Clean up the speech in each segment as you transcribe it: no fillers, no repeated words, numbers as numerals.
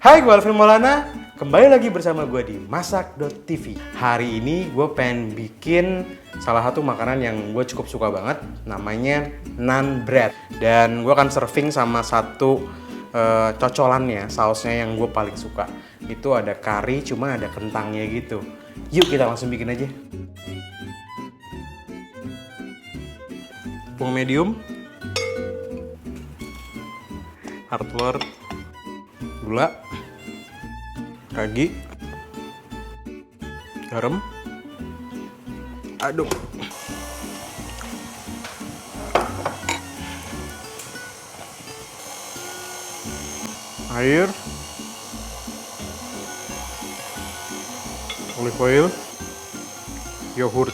Hai, gue Alvin Maulana. Kembali lagi bersama gue di Masak.tv. Hari ini gue pengen bikin salah satu makanan yang gue cukup suka banget. Namanya naan bread. Dan gue akan serving sama satu cocolannya, sausnya yang gue paling suka. Itu ada kari, cuma ada kentangnya gitu. Yuk kita langsung bikin aja. Tepung medium, telur, gula, ragi, garam, aduk. Air, olive oil, yogurt.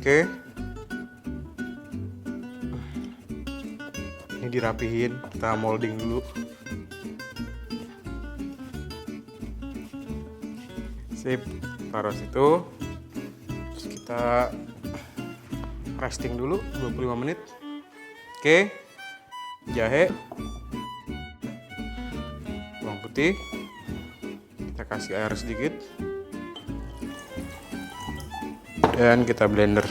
Oke, ini dirapihin, kita molding dulu. Sip, taruh situ. Terus kita resting dulu 25 menit. Oke, jahe, bawang putih, kita kasih air sedikit. Dan kita blender.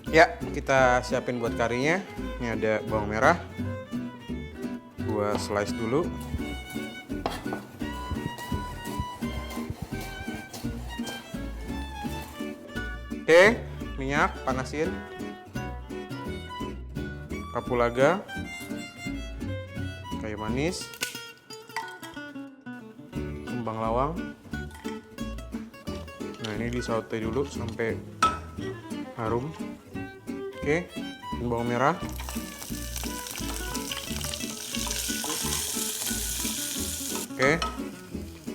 Ya, kita siapin buat karinya. Ini ada bawang merah. Gua slice dulu. Oke, minyak panasin. Kapulaga, kayu manis, kembang lawang. Nah, ini disaute dulu sampai harum. Oke, bawang merah. Oke,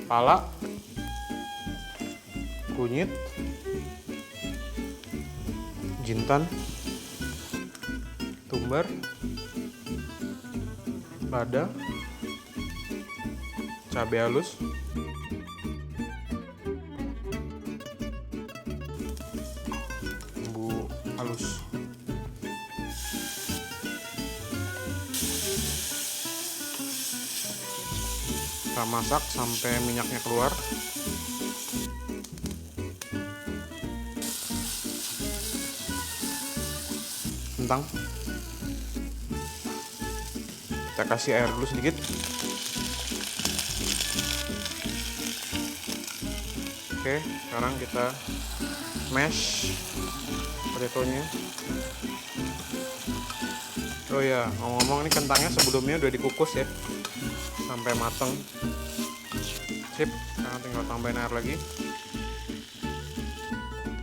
pala, kunyit, jintan, tumbar, lada, cabai halus, bumbu halus, kita masak sampai minyaknya keluar. Kentang, kita kasih air dulu sedikit. Oke, sekarang kita mash potatonya. Oh ya, ngomong-ngomong, ini kentangnya sebelumnya udah dikukus ya sampai mateng. Sip, sekarang tinggal tambahin air lagi.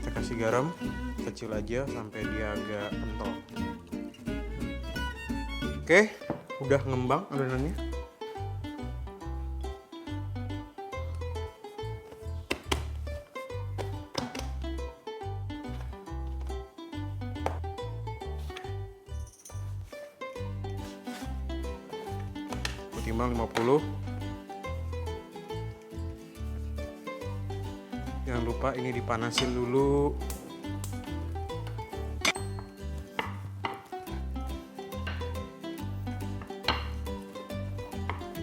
Kita kasih garam kecil aja sampai dia agak kental. Oke, udah ngembang adonannya. Timbang 50. Jangan lupa ini dipanasin dulu.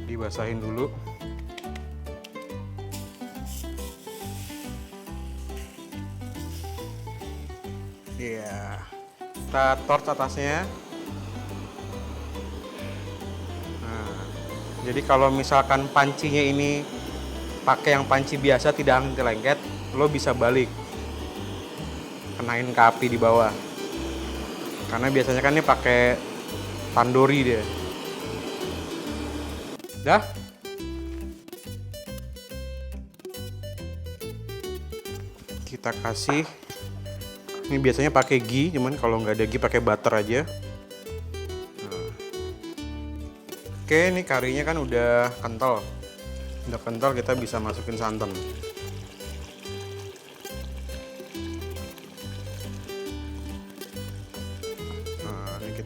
Dibasahin dulu. Iya. Kita torch atasnya. Jadi kalau misalkan pancinya ini pakai yang panci biasa tidak anti-lengket, lo bisa balik, kenain ke api di bawah. Karena biasanya kan ini pakai tandoori dia. Dah. Kita kasih. Ini biasanya pakai ghee, cuman kalau nggak ada ghee pakai butter aja. Oke, ini karinya kan udah kental. Udah kental, kita bisa masukin santan.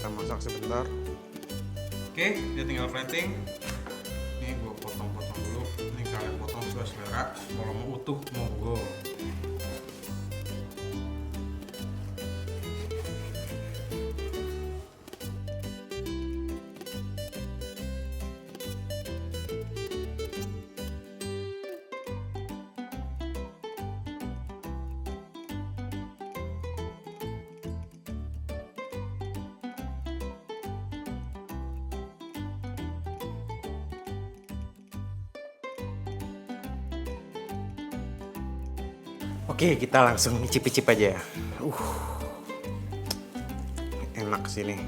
kita masak sebentar. Oke, dia tinggal plating. Ini gue potong-potong dulu. Ini kalian potong sesuai selera. Kalau mau utuh, monggo. Oke, kita langsung icip-icip aja. Enak sih nih.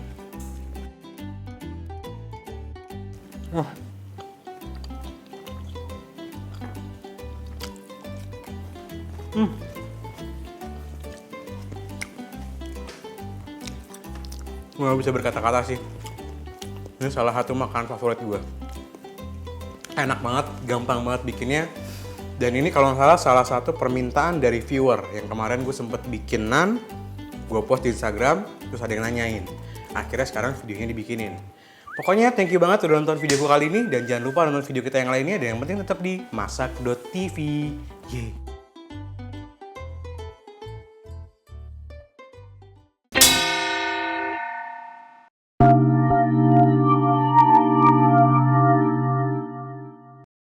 Gue gak bisa berkata-kata sih. Ini salah satu makanan favorit gue. Enak banget, gampang banget bikinnya. Dan ini kalau nggak salah satu permintaan dari viewer. Yang kemarin gue sempet bikin naan, gue post di Instagram, terus ada yang nanyain. Akhirnya sekarang videonya dibikinin. Pokoknya thank you banget udah nonton video gue kali ini. Dan jangan lupa nonton video kita yang lainnya. Dan yang penting tetap di masak.tv. Yeay.